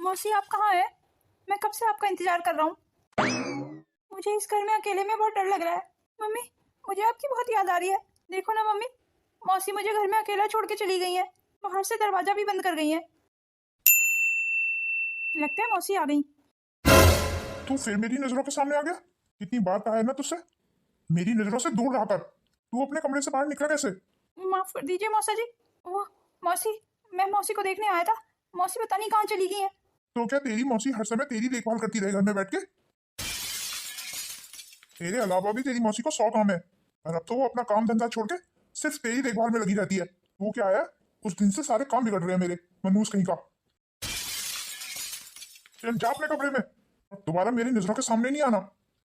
मौसी आप कहाँ है? मैं कब से आपका इंतजार कर रहा हूँ। मुझे इस घर में अकेले में बहुत डर लग रहा है। मम्मी, मुझे आपकी बहुत याद आ रही है। देखो ना मम्मी, मौसी मुझे घर में अकेला छोड़ के चली गई है। बाहर से दरवाजा भी बंद कर गई है। लगता है मौसी आ गई। तू फिर मेरी नजरों के सामने आ गया। कितनी बार कहा है ना तुझसे, मेरी नजरों से दूर रहकर। तू अपने कमरे से बाहर निकला कैसे? माफ कर दीजिए मौसा जी। वो मौसी, मैं मौसी को देखने आया था। मौसी पता नहीं कहाँ चली गई है। तो क्या तेरी मौसी हर समय तेरी देखभाल करती रहे घर में बैठ के? तेरे अलावा भी तेरी मौसी को 100 काम है, और अब तो वो अपना काम धंधा छोड़ के सिर्फ तेरी देखभाल में लगी रहती है। वो क्या है, उस दिन से सारे काम बिगड़ रहे हैं मेरे, मनूस कहीं का। चल जा अपने कमरे में, दोबारा मेरी नजरों के सामने नहीं आना।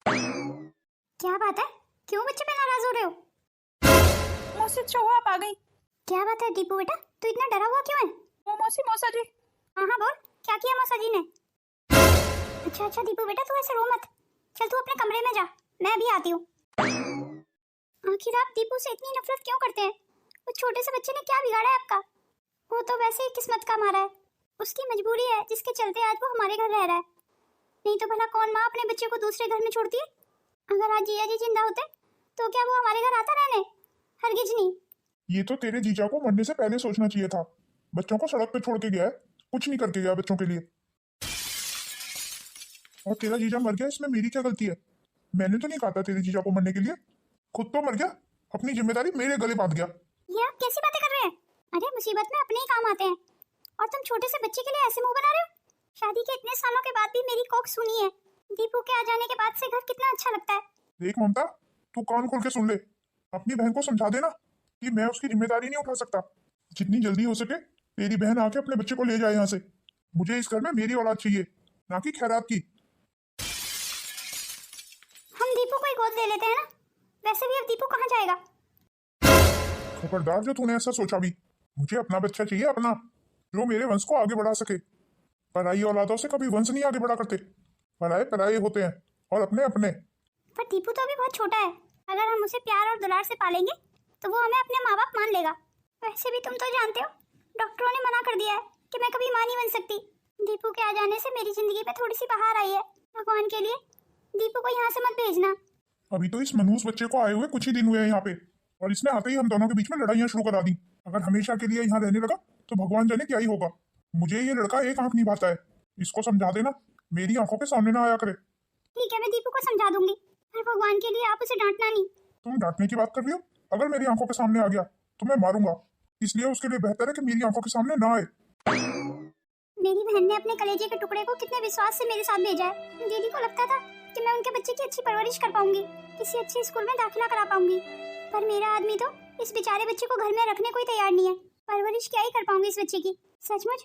क्या बात है, क्यों बच्चे पे नाराज हो रहे हो? मौसी अच्छा हुआ आप आ गई। क्या बात है दीपू बेटा, तू इतना डरा हुआ क्यों है? वो मौसी, मौसा जी। हाँ हाँ बोल, क्या किया मौसा जी ने? अच्छा अच्छा दीपू बेटा, तू ऐसे रो मत। चल तू अपने कमरे में जा, मैं भी आती हूँ। आखिर आप दीपू से इतनी नफरत क्यों करते हैं? उस छोटे से बच्चे ने क्या बिगाड़ा है आपका? वो तो वैसे ही किस्मत का मारा है। उसकी मजबूरी है जिसके चलते आज वो हमारे घर रह रहा है। नहीं तो भला कौन माँ अपने बच्चे को दूसरे घर में छोड़ती है? अगर आज जिया जी जिंदा होते तो क्या वो हमारे घर आता रहने? हरगिज नहीं। ये तो तेरे जीजा को मरने से पहले सोचना चाहिए था। बच्चों को सड़क पे छोड़ के गया है, कुछ नहीं करके गया बच्चों के लिए। और तेरा जीजा मर गया, इसमें मेरी क्या गलती है? मैंने तो नहीं कहा था तेरे जीजा को मरने के लिए, खुद तो मर गया, अपनी जिम्मेदारी मेरे गले बांध गया। ये आप कैसी बातें कर रहे हैं? अरे मुसीबत में अपने ही काम आते हैं, और तुम छोटे से बच्चे के लिए ऐसे मुंह बना रहे हो? शादी के इतने सालों के बाद भी मेरी कोख सुनी है। दीपू के आ जाने के बाद से घर कितना अच्छा लगता है। देख ममता, तू कान खोल के सुन ले, अपनी बहन को समझा देना कि मैं उसकी जिम्मेदारी नहीं उठा सकता। जितनी जल्दी हो सके तेरी बहन आके अपने बच्चे को ले जाए यहाँ से। मुझे इस घर में मेरी औलाद चाहिए, ना कि खैरात की। हम दीपू को ही गोद ले लेते हैं ना। वैसे भी अब दीपू कहाँ जाएगा? खबरदार जो तूने ऐसा सोचा भी। मुझे अपना बच्चा चाहिए, अपना, जो मेरे वंश को आगे बढ़ा सके। पराई औलादों से कभी वंश नहीं आगे बढ़ा करते। पराए पराए होते हैं और अपने अपने। पर दीपू तो अभी बहुत छोटा है। अगर हम उसे प्यार और दुलार से पालेंगे तो वो हमें अपने माँ बाप मान लेगा। वैसे भी तुम तो जानते हो, डॉक्टरों ने मना कर दिया है कि मैं कभी माँ नहीं बन सकती। दीपू के आ जाने से मेरी जिंदगी में थोड़ी सी बहार आई है। भगवान के लिए दीपू को यहाँ से मत भेजना। अभी तो इस मनहूस बच्चे को आए हुए कुछ ही दिन हुए हैं यहाँ पे, और इसने आते ही हम दोनों के बीच में लड़ाइयाँ शुरू करा दी। अगर हमेशा के लिए यहाँ रहने लगा तो भगवान जाने क्या ही होगा। मुझे ये लड़का एक आंख निभाता है, इसको समझा देना मेरी आंखों के सामने ना आया करे। ठीक है, मैं दीपू को समझा दूंगी, पर भगवान के लिए आप उसे डांटना नहीं। तुम डांटने की बात कर रही हो? अगर मेरी आंखों के सामने आ गया तो मैं मारूंगा, इसलिए उसके लिए बेहतर है कि मेरी आंखों के सामने ना आए। मेरी बहन ने अपने कलेजे के टुकड़े को कितने विश्वास से मेरे साथ भेजा है। दीदी को लगता था कि मैं उनके बच्चे की अच्छी परवरिश कर पाऊंगी, किसी अच्छे स्कूल में दाखिला करा पाऊंगी। पर मेरा आदमी तो इस बेचारे बच्चे को घर में रखने को ही तैयार नहीं है। परवरिश क्या ही कर पाऊंगी इस बच्चे की? सचमुच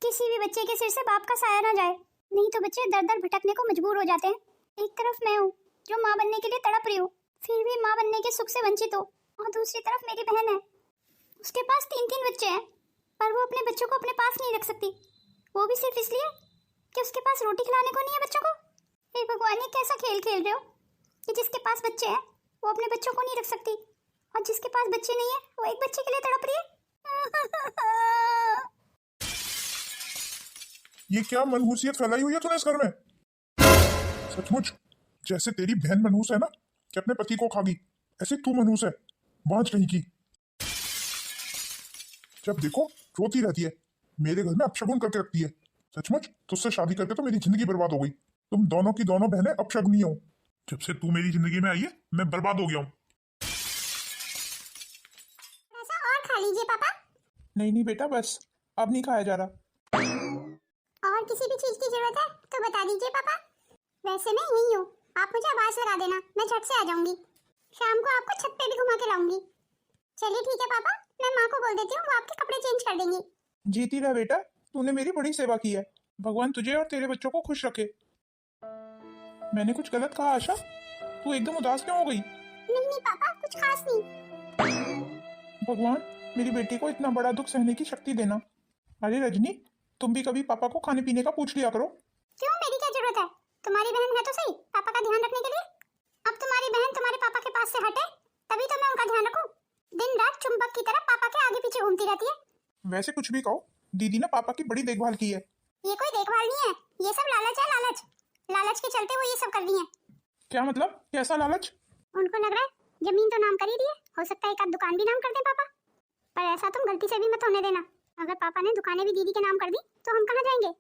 किसी भी बच्चे के सिर से बाप का साया ना जाए, नहीं तो बच्चे दर दर भटकने को मजबूर हो जाते हैं। एक तरफ मैं हूँ जो माँ बनने के लिए तड़प रही हूँ, फिर भी माँ बनने के सुख से वंचित हो, और दूसरी तरफ मेरी बहन है, उसके पास 3-3 बच्चे हैं, पर वो अपने बच्चों को अपने पास नहीं रख सकती। वो भी सिर्फ इसलिए कि उसके पास रोटी खिलाने को नहीं है बच्चों को। हे भगवान, ये कैसा खेल खेल रहे हो कि जिसके पास बच्चे हैं वो अपने बच्चों को नहीं रख सकती, और जिसके पास बच्चे नहीं है वो एक बच्चे के लिए तड़प रही है। ये क्या मनहूसियत फैलाई हुई है तूने इस घर में? सचमुच जैसे तेरी बहन मनहूस है ना कि अपने पति को खागी, ऐसे तू मनहूस है, बांझ कहीं की। जब देखो रोती रहती है, मेरे घर में अपशगुन करके रखती है। सचमुच तुझसे शादी करके तो मेरी जिंदगी बर्बाद हो गई। तुम दोनों की दोनों बहनें अपशगुनी हो। जब से तू मेरी जिंदगी में आई है मैं बर्बाद हो गया हूँ। ऐसा और खा लीजिए पापा। नहीं नहीं बेटा, बस अब नहीं खाया जा रहा। और किसी भी चीज की जरूरत है तो बता दीजिए पापा। वैसे मैं यही हूँ, आप मुझे आवाज लगा देना, मैं झट से आ जाऊंगी। शाम को आपको छत पे भी घुमा के लाऊंगी। चलिए ठीक है पापा, मैं माँ को बोल देती हूँ, वो आपके कपड़े चेंज कर देंगी। जीती रह बेटा, तूने मेरी बड़ी सेवा की है। भगवान तुझे और तेरे बच्चों को खुश रखे। मैंने कुछ गलत कहा आशा? तू एकदम उदास क्यों हो गई? नहीं नहीं पापा, कुछ खास नहीं। भगवान मेरी बेटी को इतना बड़ा दुख सहने की शक्ति देना। अरे रजनी, तुम भी कभी पापा को खाने पीने का पूछ लिया करो। क्यों, मेरी क्या जरूरत है? तुम्हारी बहन है तो सही पापा का ध्यान रखने के लिए। अब तुम्हारी बहन तुम्हारे पापा के पास से हटे तभी तो मैं उनका ध्यान रखूं। दिन रात चुंबक की तरह पापा के आगे पीछे घूमती रहती है। वैसे कुछ भी कहो, दीदी ने पापा की बड़ी देखभाल की है। ये कोई देखभाल नहीं है, ये सब लालच है, लालच। लालच के चलते वो ये सब कर रही है। क्या मतलब? कैसा लालच? उनको लग रहा है जमीन तो नाम कर ही दी है, हो सकता है एक आध दुकान भी नाम कर दें पापा। पर ऐसा तुम गलती से भी मत होने देना। अगर पापा ने दुकानें भी दीदी के नाम कर दी तो हम कहाँ जाएंगे?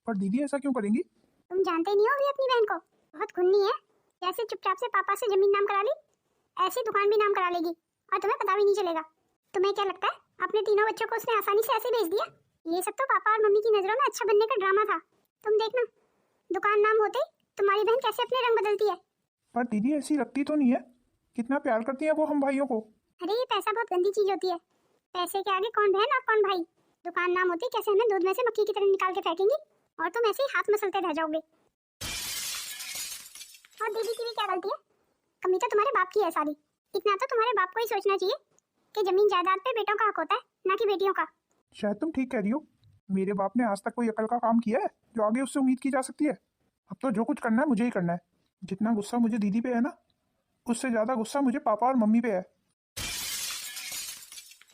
पर दीदी ऐसा क्यों करेंगी? तुम जानते नहीं हो अभी अपनी बहन को, बहुत खुन्नी है। जैसे चुपचाप से पापा से जमीन नाम करा ली, ऐसी दुकान भी नाम करा लेगी और तुम्हें पता भी नहीं चलेगा। तुम्हें क्या लगता है अपने तीनों बच्चों को उसने आसानी से ऐसे भेज दिया? ये सब तो पापा और मम्मी की नजरों में अच्छा बनने का ड्रामा था। तुम देखना, दुकान नाम होते ही तुम्हारी बहन कैसे अपने रंग बदलती है। पर दीदी ऐसी लगती तो नहीं है, कितना प्यार करती है वो हम भाइयों को। अरे ये पैसा बहुत गंदी चीज होती है, पैसे के आगे कौन बहन और कौन भाई। दुकान नाम होती कैसे हमें दूध में से मक्खी की तरह निकाल के फेंकेंगी और तुम ऐसे ही हाथ मसलते रह जाओगे। और दीदी की भी क्या गलती है? कमी तो तुम्हारे बाप की है सारी। इतना तो तुम्हारे बाप को ही सोचना चाहिए कि जमीन जायदाद पे बेटों का हक होता है, ना कि बेटियों का। शायद तुम ठीक कह रही हो। मेरे बाप ने आज तक कोई अकल का काम किया है जो आगे उससे उम्मीद की जा सकती है? अब तो जो कुछ करना है मुझे ही करना है। जितना गुस्सा मुझे दीदी पे है ना, उससे ज्यादा गुस्सा मुझे पापा और मम्मी पे है।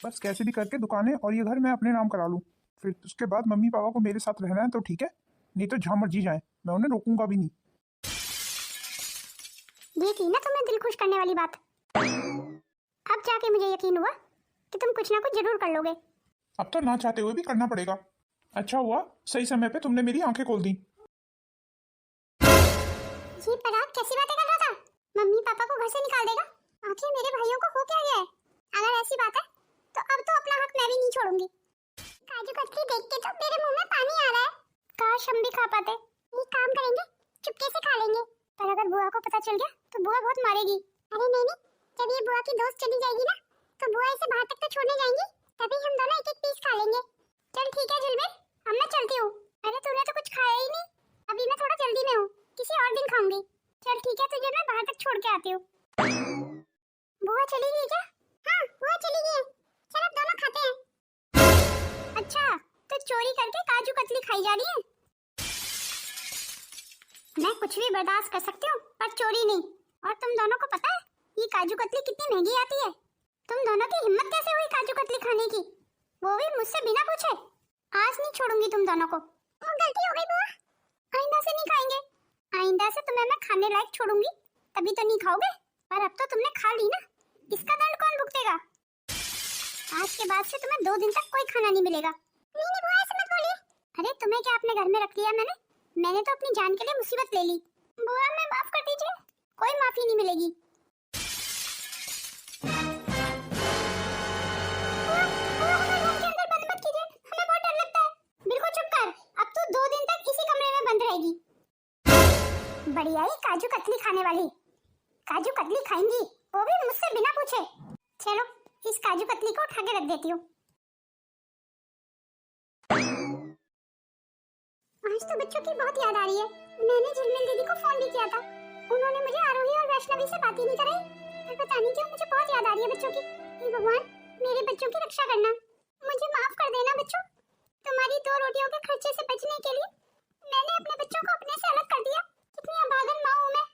बस कैसे भी करके दुकानें और ये घर मैं अपने नाम करा लूं, फिर उसके बाद मम्मी पापा को मेरे साथ रहना है तो ठीक है, नहीं तो जहां मर्जी जाए, मैं उन्हें रोकूंगा भी नहीं। ये थी ना तुम्हें दिल खुश करने वाली बात। अब जाके मुझे यकीन हुआ कि तुम कुछ ना कुछ जरूर कर लोगे। अब तो ना चाहते हुए भी करना पड़ेगा। अच्छा हुआ सही समय पे तुमने मेरी आंखें खोल दी। ये पराग कैसी बातें कर रहा था? मम्मी पापा को घर से निकाल देगा? आखिर मेरे भाइयों को हो क्या गया है? अगर ऐसी बात है तो अब तो अपना हक मैं भी नहीं छोड़ूंगी। काजू कतली देख के तो मेरे मुंह में पानी आ रहा है। काश हम भी खा पाते। एक काम करेंगे, चुपके से खा लेंगे। पर अगर बुआ को पता चल गया तो बुआ बहुत मारेगी। अरे नहीं नहीं, जब ये बुआ की दोस्त चली जाएगी ना तो बुआ इसे बाहर तक तो छोड़ने जाएंगी, तभी हम दोनों एक एक पीस खा लेंगे। चल ठीक है झिलमिल, अब मैं चलती हूँ। अरे तूने तो कुछ खाया ही नहीं। अभी मैं थोड़ा जल्दी में हूँ, किसी और दिन खाऊंगी। चल ठीक है, तुझे मैं बाहर तक छोड़ के आती हूँ। बुआ चली गई क्या? हाँ बुआ चली गई। चल अब दोनों खाते हैं। अच्छा तो चोरी करके काजू कतली खाई जा रही है? मैं कुछ भी बर्दाश्त कर सकती हूँ पर चोरी नहीं। और तुम दोनों को पता है ये काजू कतली कितनी महंगी आती है? तुम दोनों की हिम्मत कैसे हुई काजू कतली खाने की, वो भी मुझसे बिना पूछे? आज नहीं छोड़ूंगी तुम दोनों को। गलती हो गई बुआ, आइंदा से नहीं खाएंगे। आइंदा से तुम्हें मैं खाने लायक छोड़ूंगी, तभी तो नहीं खाओगे। पर अब तो तुमने खा ली ना, इसका दंड कौन भुगतेगा? आज के बाद से तुम्हें 2 दिन तक कोई खाना नहीं मिलेगा। नहीं नहीं बुआ ऐसे मत बोलिए। अरे तुम्हें क्या अपने घर में रख लिया मैंने तो अपनी जान के लिए मुसीबत ले ली। बुआ मैं माफ कर दीजिए, कोई माफी नहीं मिलेगी। बुआ हमें रूम के अंदर बंद मत कीजिए, हमें बहुत डर लगता है। बिल्कुल चुप कर, अब तू 2 दिन तक इसी कमरे में बंद रहेगी। बढ़िया ही काजू कतली खाने वाली, काजू कतली खाएंगी वो भी मुझसे बिना पूछे। चलो इस काजू कतली को उठा के रख देती हूँ। आज तो बच्चों की बहुत याद आ रही है। मैंने झिलमिल दीदी को फोन भी किया था, उन्होंने मुझे आरोही और वैष्णवी से बात ही नहीं कराई। पर पता नहीं क्यों मुझे बहुत याद आ रही है बच्चों की। हे भगवान मेरे बच्चों की रक्षा करना, मुझे माफ कर देना बच्चों। तुम्हारी 2 रोटियों के खर्चे से बचने के लिए मैंने अपने बच्चों को अपने से अलग कर दिया। कितनी अभागन माँ हूँ मैं।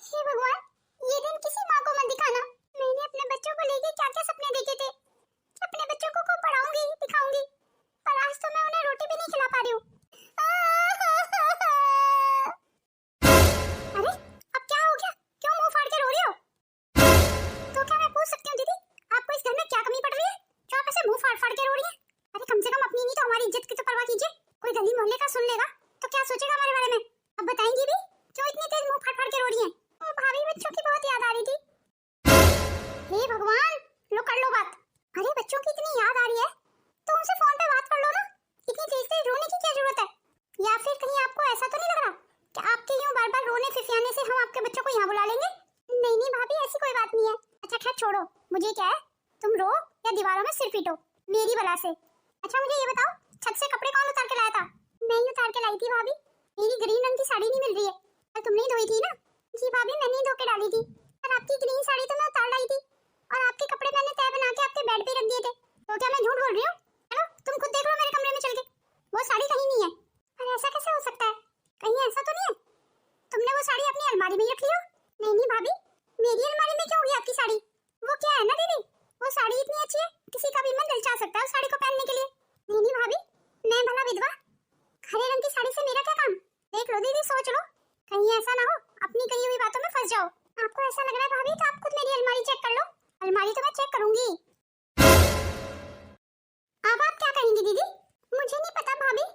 हे भगवान ये दिन किसी माँ को मत दिखाना। मैंने अपने बच्चों को लेके क्या क्या सपने देखे थे। अपने बच्चों को खूब पढ़ाऊंगी दिखाऊंगी, पर आज तो मैं उन्हें रोटी भी नहीं खिला पा रही हूँ। अरे अब क्या हो गया, क्यों मुंह फाड़ के रो रही हो? तो क्या मैं पूछ सकती हूँ दीदी आपको इस घर में क्या कमी पड़ रही है जो आप ऐसे मुंह फाड़ फाड़ के रो रही है? अरे कम से कम अपनी नहीं तो हमारी इज्जत की तो परवाह कीजिए। कोई गली मोहल्ले का सुन लेगा तो क्या सोचेगा हमारे बारे में? अब बताएंगी भी क्यों इतनी तेज मुंह फाड़ फाड़ के रो रही है? ओ भाभी बच्चों की बहुत याद आ रही थी। हे भगवान लो कर लो बात। अरे बच्चों की इतनी याद आ रही है तो उनसे फोन पे बात कर लो ना, इतनी तेज तेज रोने की क्या जरूरत है? या फिर कहीं आपको ऐसा तो नहीं लग रहा कि आपके यूं बार बार रोने फिफियाने से हम आपके बच्चों को यहाँ बुला लेंगे? नहीं नहीं भाभी ऐसी कोई बात नहीं है। अच्छा खैर छोड़ो, मुझे क्या है, तुम रो या दीवारों में सिर पीटो मेरी बला से। अच्छा मुझे ये बताओ छत से कपड़े कौन उतार के लाया था? मैं ही उतार के लाई थी भाभी। मेरी ग्रीन रंग की साड़ी नहीं मिल रही है, पर तुमने ही धोई थी ना? जी भाभी मैंने ही धो के डाली थी, पर आपकी ग्रीन साड़ी तो मैं उतार लाई थी और आपके कपड़े मैंने तय बना के आपके बेड पे रख दिए थे। तो क्या मैं झूठ बोल रही हूँ? हेलो तुम खुद देख लो मेरे कमरे में चल के, वो साड़ी कहीं नहीं है। पर ऐसा कैसे हो सकता है, कहीं ऐसा तो नहीं है तुमने वो साड़ी अपनी अलमारी में ही रख ली हो? नहीं नहीं भाभी मेरी अलमारी में क्यों होगी आपकी साड़ी? वो क्या है ना दीदी, वो साड़ी इतनी अच्छी है किसी का भी मन ललचा सकता है उस साड़ी को पहनने के लिए। नहीं नहीं भाभी मैं भला विधवा हरे रंग की साड़ी से मेरा क्या काम? देख लो दीदी, सोच लो, कहीं ऐसा ना हो अपनी कही हुई बातों में फंस जाओ। आपको ऐसा लग रहा है भाभी तो आप खुद मेरी अलमारी चेक कर लो। अलमारी तो मैं चेक करूंगी। अब आप क्या कहेंगी दीदी? मुझे नहीं पता भाभी,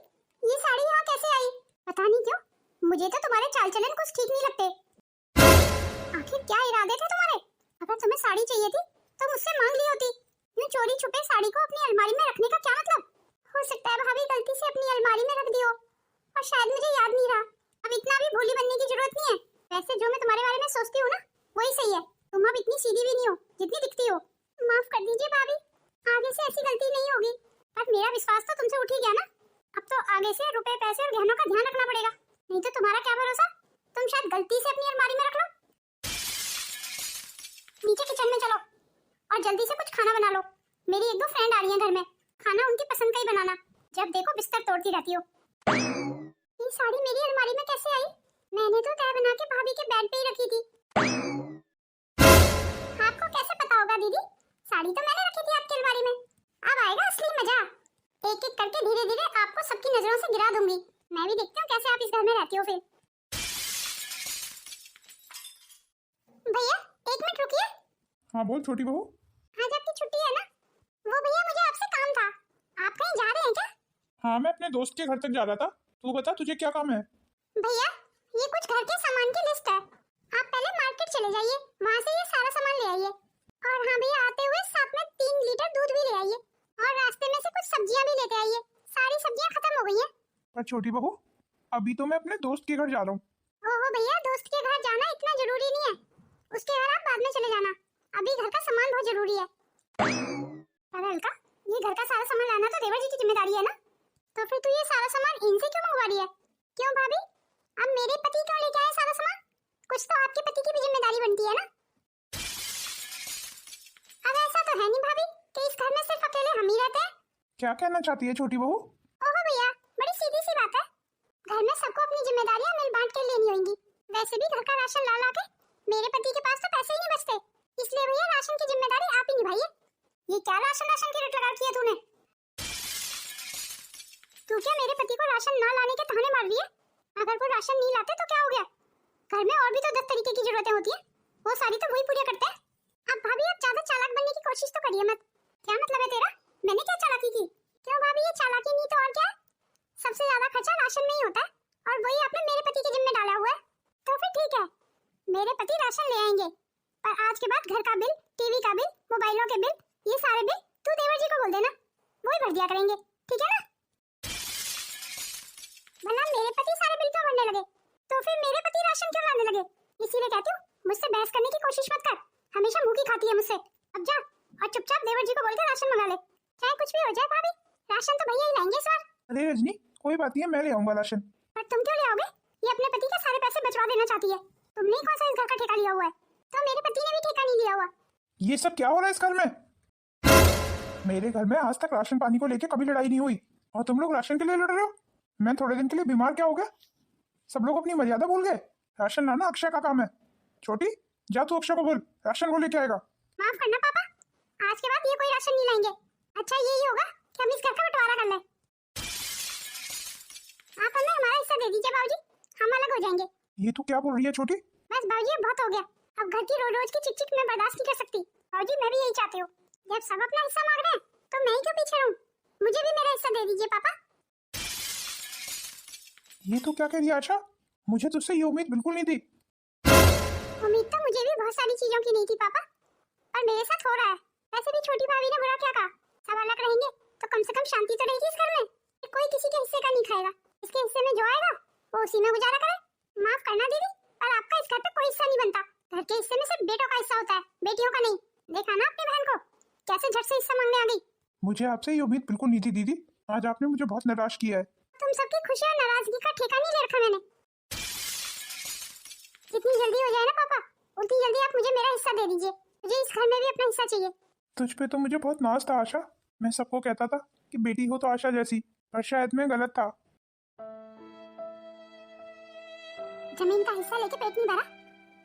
ये साड़ी यहाँ कैसे आई? पता नहीं क्यों मुझे तो तुम्हारे चाल चलन कुछ ठीक नहीं लगते। आखिर क्या इरादे थे तुम्हारे? अगर तुम्हें साड़ी चाहिए थी तो मुझसे मांग ली होती। यूं चोरी छुपे साड़ी को अपनी अलमारी में रखने का क्या मतलब? हो सकता है भाभी गलती से अपनी अलमारी में रख दी हो और शायद मुझे याद नहीं रहा। अब इतना भी भोली बनने की जरूरत नहीं है। वैसे जो मैं तुम्हारे बारे में सोचती हूँ ना, वही सही है। तुम अब इतनी सीधी भी नहीं हो जितनी दिखती हो। माफ कर दीजिए भाभी, आगे से ऐसी गलती नहीं होगी। पर मेरा विश्वास तो तुमसे उठ ही गया ना। अब तो आगे से रुपए पैसे और गहनों का ध्यान रखना पड़ेगा, नहीं तो तुम्हारा क्या भरोसा, तुम शायद गलती से अपनी अलमारी में रख लो। नीचे किचन में चलो और जल्दी से कुछ खाना बना लो। मेरी एक दो फ्रेंड आ रही हैं घर में, खाना उनकी पसंद का ही बनाना। जब देखो बिस्तर तोड़ती रहती हो। ये साड़ी मेरी अलमारी में कैसे आई? मैंने तो तय बना के भाभी के बेड पे ही रखी थी। आपको कैसे पता होगा दीदी? साड़ी तो मैंने रखी थी आपकी अलमारी में। अब आएगा असली मजा। एक एक करके धीरे धीरे आपको सबकी नजरों से गिरा दूंगी। मैं भी देखती हूँ कैसे आप इस घर में रहती हो। फिर भैया एक मिनट रुकिए। हाँ बोल छोटी बहू। आज आपकी छुट्टी है ना? वो भैया मुझे आपसे काम था। आप कहीं जा रहे हैं क्या? हाँ मैं अपने दोस्त के घर तक जा रहा था। तू बता तुझे क्या काम है? भैया ये कुछ घर के सामान की लिस्ट है। आप पहले मार्केट चले जाइए, वहाँ से ये सारा सामान ले आइए। और हाँ भैया आते हुए साथ में 3 लीटर दूध भी ले आइए और रास्ते में से कुछ सब्जियाँ भी लेते आइए। सारी सब्जियाँ खत्म हो गई हैं। पर छोटी बहू अभी तो मैं अपने दोस्त के घर जा रहा हूँ। ओहो भैया, दोस्त के घर जाना इतना जरूरी नहीं है। उसके घर आप बाद में चले जाना। अभी घर का सामान बहुत जरूरी है। अरे अलका, ये घर का सारा सामान लाना तो देवर जी की जिम्मेदारी है ना? तो फिर तू ये सारा सामान इनसे क्यों मंगवा रही है? क्यों भाभी, अब मेरे पति क्यों लेके आए सारा सामान? कुछ तो आपके पति की भी जिम्मेदारी बनती है ना? अब ऐसा तो है नहीं भाभी कि इस घर में सिर्फ अकेले हम ही रहते हैं। क्या कहना चाहती है छोटी बहू? ओहो भैया, बड़ी सीधी सी बात है। घर में सबको अपनी जिम्मेदारियां मिल बांट के लेनी होंगी। वैसे भी घर का राशन ला ला के मेरे पति के पास तो पैसे ही नहीं बचते, इसलिए भैया राशन की जिम्मेदारी आप ही निभाइए। ये क्या राशन राशन की रट लगा रखी है तूने? तू क्या मेरे पति को राशन ना लाने के ताने मार रही है? अगर वो राशन नहीं लाते तो क्या हो गया? घर में और भी तो 10 तरीके की जरूरतें होती हैं, वो सारी तो वही पूरी करते हैं। अब भाभी आप ज्यादा चालाक बनने की कोशिश तो करिए मत। क्या मतलब है तेरा? मैंने क्या चालाकी की? क्यों भाभी, ये चालाकी नहीं तो और क्या है? सबसे ज्यादा खर्चा राशन में ही होता है और वही आपने मेरे पति के जिम्मे डाला हुआ है। तो फिर ठीक है, मेरे पति राशन ले आएंगे, पर आज के बाद घर का बिल, टीवी का बिल, मोबाइलों के बिल, ये सारे बिल तू देवर जी को बोल देना, वो ही भर दिया करेंगे, ठीक है ना? वरना मेरे पति सारे बिल क्यों भरने लगे? तो फिर मेरे पति राशन क्यों लाने लगे? इसीलिए कहती हूँ मुझसे बहस करने की कोशिश मत कर। हमेशा मुंह की खाती है मुझसे। अब जा और चुपचाप देवर जी को बोल के राशन मंगा ले। चाहे कुछ भी हो जाए भाभी, राशन तो भैया ही लाएंगे इस बार। अरे रजनी कोई बात नहीं है, मैं ले आऊंगा राशन। पर तुम क्यों ले आओगे? ये अपने पति के सारे पैसे बचवा देना चाहती है। तुमने ही कौन सा इस घर का ठेका लिया हुआ है? तो मेरे पति ने भी ठेका नहीं लिया हुआ। ये सब क्या हो रहा है इस घर में? मेरे घर में आज तक राशन पानी को लेके कभी लड़ाई नहीं हुई और तुम लोग राशन के लिए लड़ रहे हो। मैं थोड़े दिन के लिए बीमार क्या हो गया? सब लोग अपनी मर्यादा भूल गए। राशन लाना अक्षय का काम है। छोटी जा तू अक्षय को बोल राशन को लेके आएगा। माफ करना पापा, आज के बाद ये कोई राशन नहीं लाएंगे। अच्छा यही होगा कि हम इस घर का बंटवारा कर लें। आप हमें हमारा हिस्सा दे दीजिए बाबूजी, हम अलग हो जाएंगे। ये तू क्या बोल रही है छोटी? बस बाबूजी बहुत हो गया। अब घर की रोज रोज की चिक चिक मैं बर्दाश्त नहीं कर सकती। बाबूजी मैं भी यही चाहती हूँ, जब सब अपना हिस्सा मांग रहे हैं तो मैं ही क्यों पीछे रहूं? मुझे भी मेरा हिस्सा दे दीजिए पापा। ये तो क्या कह रही है आशा? मुझे तुझसे ये उम्मीद बिल्कुल नहीं थी। उम्मीद तो मुझे भी बहुत सारी चीजों की नहीं थी पापा, पर मेरे साथ हो रहा है। वैसे भी छोटी भाभी ने बुरा क्या कहा? सब अलग रहेंगे तो कम से कम शांति तो रहेगी इस घर में। कोई किसी के हिस्से का नहीं खाएगा। इसके हिस्से में जो आएगा वो उसी में गुजारा करे। माफ करना दीदी, पर आपका इस घर पे कोई हिस्सा नहीं बनता। घर के हिस्से में सिर्फ बेटों का हिस्सा होता है, बेटियों का नहीं। देखा ना अपनी बहन को कैसे झट से हिस्सा मांगने आ गई। मुझे आपसे ये उम्मीद बिल्कुल नहीं थी दीदी। आज आपने मुझे बहुत निराश किया है। तुम सबकी खुशी और नाराजगी का ठेका नहीं ले रखा मैंने। जितनी जल्दी हो जाए ना पापा, उतनी जल्दी आप मुझे मेरा हिस्सा दे दीजिए। मुझे इस घर में भी अपना हिस्सा चाहिए। तुझ पे तो मुझे बहुत नाज था आशा। मैं सबको कहता था कि बेटी हो तो आशा जैसी, पर शायद मैं गलत था। जमीन का हिस्सा लेके पेट नहीं भरा,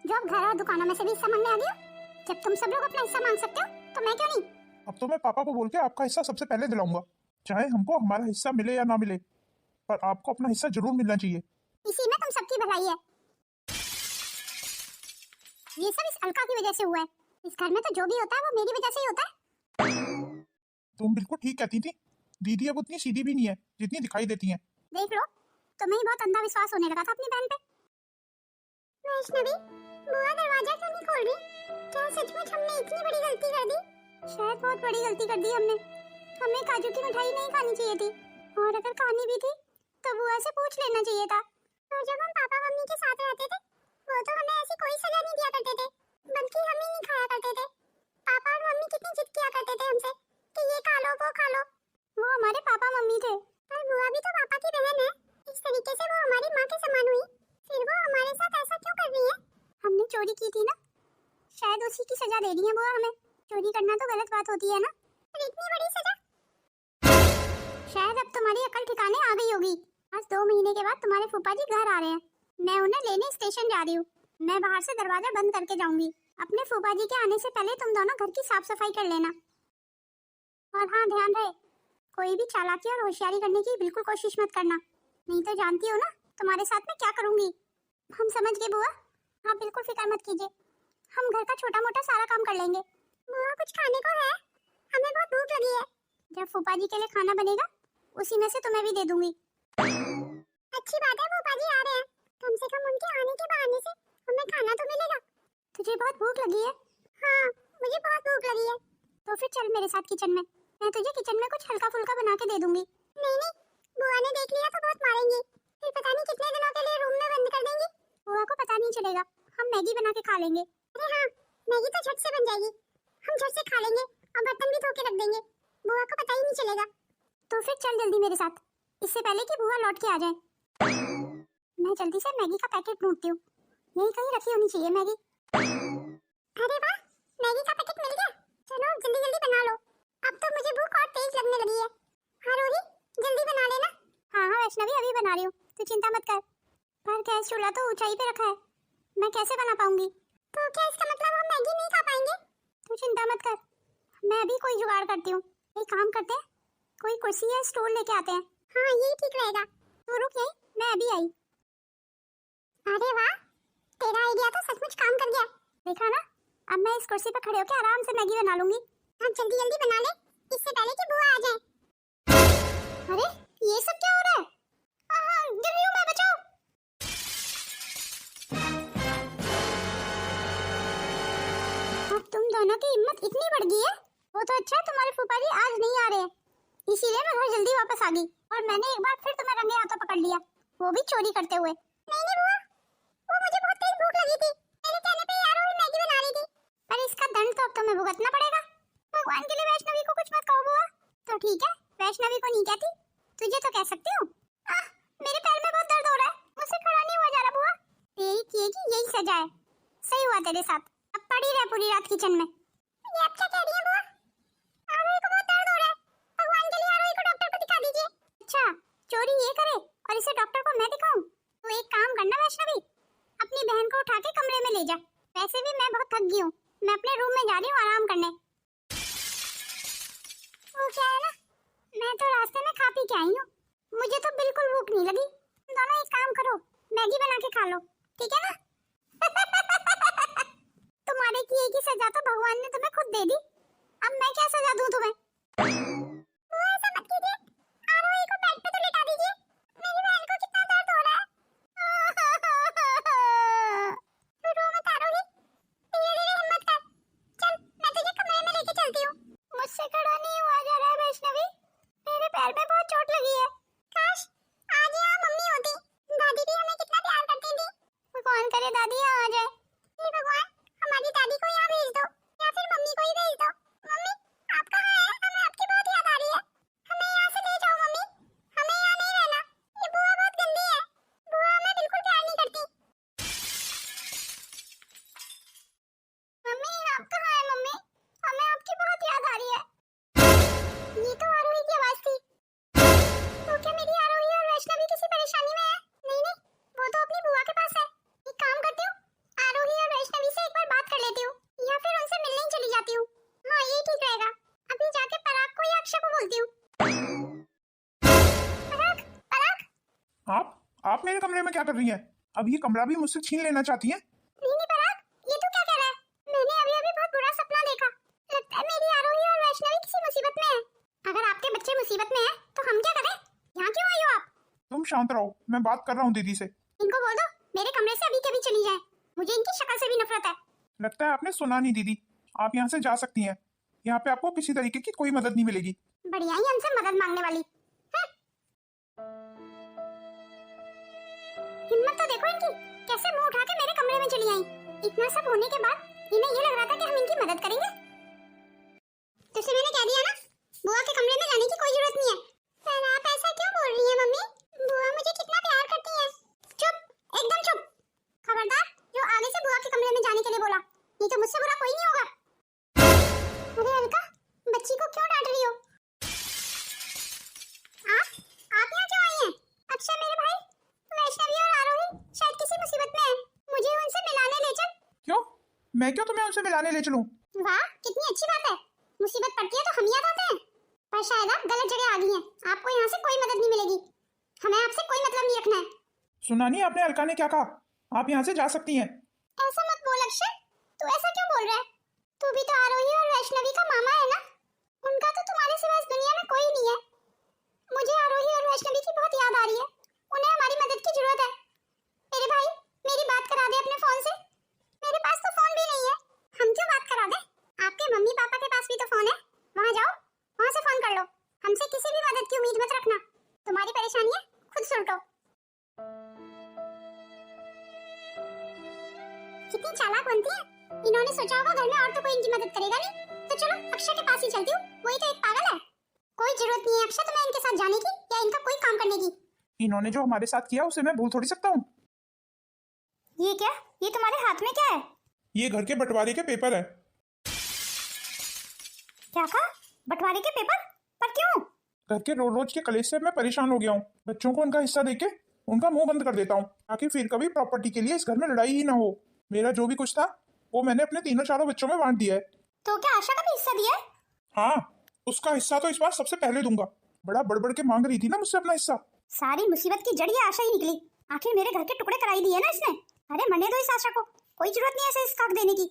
जो अब घर और दुकानों में से भी हिस्सा मांगने आ गई हो। जब तुम सब लोग अपना हिस्सा मांग सकते हो तो मैं क्यों नहीं? अब तो मैं पापा को बोल के आपका हिस्सा सबसे पहले दिलाऊंगा, चाहे हमको हमारा हिस्सा मिले या ना मिले। पर आपको अपना हिस्सा जरूर मिलना चाहिए। इसी में तुम सबकी भलाई है। ये सब इस अलका की वजह से हुआ है। इस घर में तो जो भी होता है वो मेरी वजह से ही होता है। तुम बिल्कुल ठीक कहती थी, दीदी अब उतनी सीधी भी नहीं है जितनी दिखाई देती हैं। देख लो, तुम्हें ही बहुत अंधा विश्वास होने लगा था अपनी बहन पे। वैष्णवी, बुआ दरवाजा क्यों नहीं खोल रही? क्या सचमुच हमने इतनी बड़ी गलती कर दी? शायद बहुत बड़ी गलती कर दी हमने। हमें काजू की मिठाई नहीं खानी चाहिए थी, और अगर खानी भी थी तो बुआ से पूछ लेना चाहिए था। और जब हम पापा मम्मी के साथ रहते थे वो तो हमें ऐसी कोई सजा नहीं दिया करते थे, बल्कि हम ही नहीं खाया करते थे। पापा और मम्मी कितनी जिद किया करते थे हमसे कि ये खा लो वो खा लो। वो हमारे पापा मम्मी थे, पर बुआ भी तो पापा की बहन है। इस तरीके से वो हमारी माँ के समान हुई, फिर वो हमारे साथ ऐसा क्यों कर रही है? हमने चोरी की थी ना, शायद उसी की सजा दे रही है बुआ हमें। चोरी करना तो गलत बात होती है ना, पर इतनी बड़ी सजा। शायद अब तुम्हारी अकल ठिकाने आ गई होगी। आज 2 महीने के बाद तुम्हारे फूफा जी घर आ रहे हैं। मैं उन्हें लेने स्टेशन जा रही हूँ। मैं बाहर से दरवाजा बंद करके जाऊंगी। अपने फूफा जी के आने से पहले तुम दोनों घर की साफ सफाई कर लेना। और हाँ, ध्यान रहे, कोई भी चालाकी और होशियारी करने की बिल्कुल कोशिश मत करना, नहीं तो जानती हो ना तुम्हारे साथ मैं क्या करूंगी। हम समझ गए बुआ, आप बिल्कुल फिक्र मत कीजिए, हम घर का छोटा मोटा सारा काम कर लेंगे। बुआ, कुछ खाने को है? हमें बहुत भूख लगी है। जब फूफा जी के लिए खाना बनेगा उसी में से तुम्हें भी दे दूंगी। अच्छी बात है, फूफा जी आ रहे हैं, कम से कम उनके आने के बहाने से हमें खाना तो मिलेगा। तुझे बहुत भूख लगी है? हाँ, मुझे बहुत भूख लगी है। तो फिर चल मेरे साथ किचन में, मैं तुझे किचन में कुछ हल्का फुल्का बना के दे दूंगी। नहीं नहीं, बुआ ने देख लिया तो बहुत मारेंगी, फिर पता नहीं कितने दिनों के लिए रूम में बंद कर देंगी। बुआ को पता नहीं चलेगा, हम मैगी बना के खा लेंगे। अरे हाँ, मैगी तो झट से बन जाएगी, हम झट से खा लेंगे और बर्तन भी धो के रख देंगे, बुआ को पता ही नहीं चलेगा। तो फिर चल जल्दी मेरे साथ, इससे पहले कि बुआ लौट के आ जाए। मैं जल्दी से मैगी का पैकेट ढूंढती हूँ, यही कहीं रखी होनी चाहिए मैगी। अरे वाह, मैगी का पैकेट मिल गया। चलो जल्दी जल्दी बना लो, अब तो मुझे भूख और तेज लगने लगी है। हाँ रोही, जल्दी बना लेना। हाँ हाँ वैष्णवी, अभी बना रही हूँ, तू चिंता मत कर। पर गैस चूल्हा तो ऊंचाई पे रखा है, मैं कैसे बना पाऊंगी? तो क्या इसका मतलब हम मैगी नहीं खा पाएंगे? तू चिंता मत कर, मैं अभी कोई जुगाड़ करती हूँ। एक काम करते हैं, कोई कुर्सी या स्टूल लेके आते हैं। हाँ यही ठीक रहेगा, तू रुक यहीं, मैं अभी आई। अरे वाह, तेरा आइडिया तो सचमुच काम कर गया। देखा ना, अब मैं इस कुर्सी पर खड़े होकर आराम से मैगी बना लूंगी। अब जल्दी जल्दी बना ले, इससे पहले कि बुआ आ जाए। अरे ये सब क्या हो रहा है? गिर रही हूँ मैं, बचाओ। अब तुम दोनों की हिम्मत इतनी बढ़ गई है। वो तो अच्छा तुम्हारे फूफा जी आज नहीं आ रहे हैं, इसीलिए मैं घर जल्दी वापस आ गई और मैंने एक बार फिर तुम्हें रंगे हाथों पकड़ लिया, वो भी चोरी करते हुए। नहीं नहीं बुआ, वो मुझे बहुत तेज भूख लगी थी, मेरे कहने पे यार वो मैगी बना रही थी। पर इसका दंड तो अब तुम्हें भुगतना पड़ेगा। भगवान के लिए वैष्णवी को कुछ मत कहो बुआ। तो ठीक है, वैष्णवी को नहीं कहती, तुझे तो कह सकती हूँ। मेरे पैर में बहुत दर्द हो रहा है, मुझसे खड़ा नहीं हुआ जा रहा बुआ। तेरी किए की यही सजा है, सही हुआ तेरे साथ, अब पड़ी रह पूरी रात किचन में। ये आप क्या कह रही हैं बुआ? आरोही को बहुत दर्द हो रहा है, भगवान के लिए आरोही को डॉक्टर को दिखा दीजिए। अच्छा, चोरी ये करे और इसे डॉक्टर को मैं दिखाऊं? तो एक काम करना वैष्णवी, अपनी बहन को उठा के कमरे में ले जा। वैसे भी मैं बहुत थक गई हूँ, मैं अपने रूम में जा रही हूँ आराम करने। वो क्या है ना, मैं तो रास्ते में खा पी के आई हूँ, मुझे तो बिल्कुल भूख नहीं लगी। तुम दोनों एक काम करो, मैगी बना के खा लो, ठीक है ना? तुम्हारे किए की सजा तो भगवान ने तुम्हें खुद दे दी, अब मैं क्या सजा दूं तुम्हें? वो ऐसा मत कीजिए, आरोही को बेड पे तो लेटा दीजिए, मेरी बहन को कितना दर्द हो रहा है। रो मत आरोही, धीरे धीरे हिम्मत कर, चल मैं तुझे कमरे में लेके चलती हूँ। मुझसे खड़ा नहीं हुआ जा रहा है वैष्णवी, मेरे पैर में बहुत चोट लगी है। काश आज यहाँ मम्मी होती, दादी भी हमें कितना प्यार करती थी। भगवान करे दादी यहाँ आ जाए। हे भगवान, हमारी दादी को यहाँ भेज दो या फिर मम्मी को ही भेज दो। मम्मी आप कहाँ हैं? हमें आपकी बहुत मेरे कमरे में क्या कर रही हैं? अब ये कमरा भी मुझसे छीन लेना चाहती हैं? नहीं पराग, ये तू क्या कह रहा है? मैंने अभी अभी बहुत बुरा सपना देखा। लगता है मेरी आरोही और वैष्णवी किसी मुसीबत में है। अगर आपके बच्चे मुसीबत में हैं, तो हम क्या करें? यहाँ क्यों आई हो आप? तुम शांत रहो, मैं बात कर रहा हूँ दीदी से। इनको बोल दो मेरे कमरे से अभी के अभी चली जाए। मुझे इनकी शक्ल से भी नफरत है। लगता है आपने सुना नहीं दीदी, आप यहाँ से जा सकती हैं। यहाँ पे आपको किसी तरीके की कोई मदद नहीं मिलेगी। बढ़िया ही हमसे मदद मांगने वाली हैं? हिम्मत तो देखो इनकी, कैसे मुंह उठा के मेरे कमरे में चली आई। इतना सब होने के बाद इन्हें ये लग रहा था कि हम इनकी मदद करेंगे। तुझसे मैंने कह दिया ना, बुआ के कमरे में जाने की कोई जरूरत नहीं है। पर आप ऐसा क्यों बोल रही हैं मम्मी? बुआ मुझे कितना प्यार करती है। चुप, एकदम चुप। खबरदार जो आगे से बुआ के कमरे में जाने के लिए बोला, नहीं तो मुझसे बुरा कोई नहीं होगा। अरे अलका, बच्ची को क्यों डांट रही हो? आप यहाँ क्यों आई हैं? अक्षय मेरे भाई, वैष्णवी और आरोही शायद किसी मुसीबत में हैं। मुझे उनसे मिलाने ले चल। क्यों? मैं क्यों तुम्हें उनसे मिलाने ले चलूं? वाह, कितनी अच्छी बात है। मुसीबत पड़ती है तो हम याद आते हैं। पर शायद आप गलत जगह आ गई हैं। आपको यहाँ से कोई मदद नहीं मिलेगी। हमें आपसे कोई मतलब नहीं रखना है। सुना नहीं आपने अलका ने क्या कहा? आप यहाँ से जा सकती हैं। ऐसा मत बोल अक्षय, तू ऐसा क्यों बोल रहा है? तू भी तो आरोही और वैष्णवी का मामा है ना? उनका तो तुम्हारे सिवा इस दुनिया में कोई नहीं है। मुझे आरोही और वैष्णवी की बहुत याद आ रही है। उन्हें हमारी मदद की जरूरत है। मेरे भाई, मेरी बात करा दे अपने फोन से। मेरे पास तो फोन भी नहीं है। हम क्यों बात करा दे? आपके मम्मी पापा के पास भी तो फोन है। वहाँ जाओ, वहाँ से फोन कर लो। हमसे किसी भी मदद की उम्मीद मत रखना। तुम्हारी परेशानियाँ खुद सुलटो। कितनी चालाक बनती है। इन्होंने सोचा होगा घर में और तो कोई इनकी मदद करेगा नहीं, तो चलो अक्षय के पास ही चलती हूँ। वही तो एक पागल है। कोई जरूरत नहीं है अक्षय तुम्हें इनके साथ जाने की या इनका कोई काम करने की। इन्होंने जो हमारे साथ किया उसे मैं भूल थोड़ी सकता हूँ। ये क्या? ये तुम्हारे हाथ में क्या है? ये घर के बंटवारे के पेपर है। क्या कहा? बंटवारे के पेपर? पर क्यों? घर के रोज रोज के कलेश से मैं परेशान हो गया हूँ। बच्चों को उनका हिस्सा देके उनका मुंह बंद कर देता हूँ, ताकि फिर कभी प्रॉपर्टी के लिए इस घर में लड़ाई ही ना हो। मेरा जो भी कुछ था वो मैंने अपने तीनों चारों बच्चों में बांट दिया है। तो क्या आशा का भी हिस्सा दिया है? हाँ, उसका हिस्सा तो इस बार सबसे पहले दूंगा। बड़ा बड़बड़ के मांग रही थी ना मुझसे अपना हिस्सा। सारी मुसीबत की जड़ ये आशा ही निकली। आखिर मेरे घर के टुकड़े कराई दिए ना इसने। अरे मरने दो इस आशा को, कोई जरूरत नहीं है इसे इस हक देने की।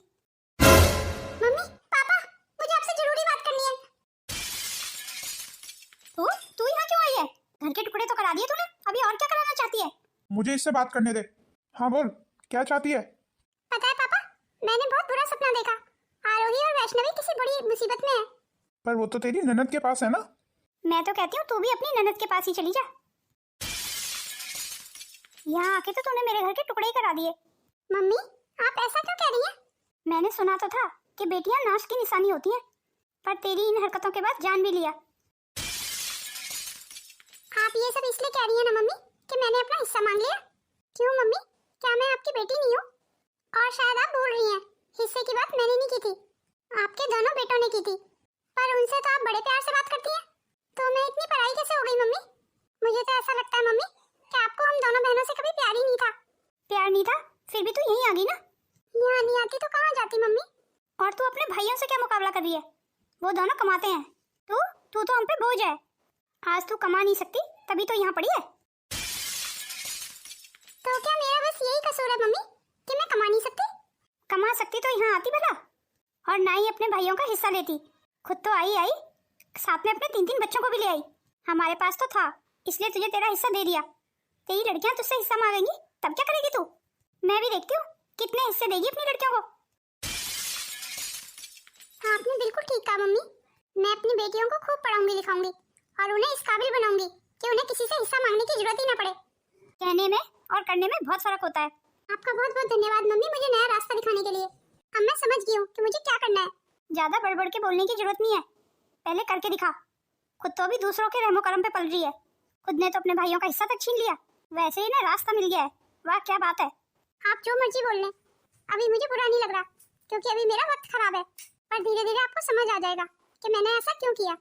मम्मी, पापा, मुझे आपसे जरूरी बात करनी है। तू यहाँ क्यों आई है? घर के टुकड़े तो करा दिए तूने, अभी और क्या कराना चाहती है? मुझे इससे बात करने दे। हाँ बोल, क्या चाहती है? पता है पापा, मैंने बहुत बुरा सपना देखा। आरोही और वैष्णवी किसी बड़ी मुसीबत में है। पर वो तो तेरी ननद के पास है ना। मैं तो कहती हूँ तू भी अपनी ननद के पास ही चली जा। यहाँ आके तो तूने मेरे घर के टुकड़े ही करा दिए। मम्मी, आप ऐसा क्यों कह रही हैं? मैंने सुना तो था कि बेटियां नाश की निशानी होती हैं, पर तेरी इन हरकतों के बाद जान भी लिया। आप ये सब इसलिए कह रही हैं ना मम्मी कि मैंने अपना हिस्सा मांग लिया? क्यों मम्मी, क्या मैं आपकी बेटी नहीं हूँ? और शायद आप भूल रही हैं, हिस्से की बात मैंने नहीं की थी, आपके दोनों बेटों ने की थी। पर उनसे तो आप बड़े प्यार से बात करती हैं, तो मैं इतनी पराई कैसे हो गई मम्मी? मुझे तो ऐसा लगता है मम्मी कि आपको हम दोनों बहनों से कभी प्यार ही नहीं था। प्यार नहीं था? फिर भी तू यहीं आ गई ना। यहाँ नहीं आती तो कहाँ जाती मम्मी? और तू अपने भाइयों से क्या मुकाबला कर रही है? वो दोनों कमाते हैं, तू तो हम पे बोझ है। आज तू कमा नहीं सकती तभी तो यहाँ पड़ी है। तो क्या मेरा बस यही कसूर है मम्मी कि मैं कमा नहीं सकती? कमा सकती तो यहाँ आती भला, और ना ही अपने भाइयों का हिस्सा लेती। खुद तो आई साथ में अपने 3-3 बच्चों को भी ले आई। हमारे पास तो था इसलिए तुझे तेरा हिस्सा दे दिया। तेरी लड़कियां तुझसे हिस्सा मांगेंगी तब क्या करेगी तू? मैं भी देखती हूँ कितने हिस्से देगी अपनी लड़कियों को। आपने बिल्कुल ठीक कहा मम्मी। मैं अपनी बेटियों को खूब पढ़ाऊंगी लिखाऊंगी और उन्हें इस काबिल बनाऊंगी कि उन्हें किसी से हिस्सा मांगने की जरूरत ही ना पड़े। कहने में और करने में बहुत फर्क होता है। आपका बहुत बहुत धन्यवाद मम्मी मुझे नया रास्ता दिखाने के लिए। अब मैं समझ गई हूँ कि मुझे क्या करना है। ज्यादा बड़बड़ के बोलने की जरूरत नहीं है, पहले करके दिखा। खुद तो अभी दूसरों के रहमो करम पे पल रही है। खुद ने तो अपने भाइयों का हिस्सा तक छीन लिया, वैसे ही ना रास्ता मिल गया है। वाह क्या बात है। आप जो मर्जी बोल लें, अभी मुझे बुरा नहीं लग रहा, क्योंकि अभी मेरा वक्त खराब है। पर धीरे धीरे आपको समझ आ जाएगा कि मैंने ऐसा क्यों किया।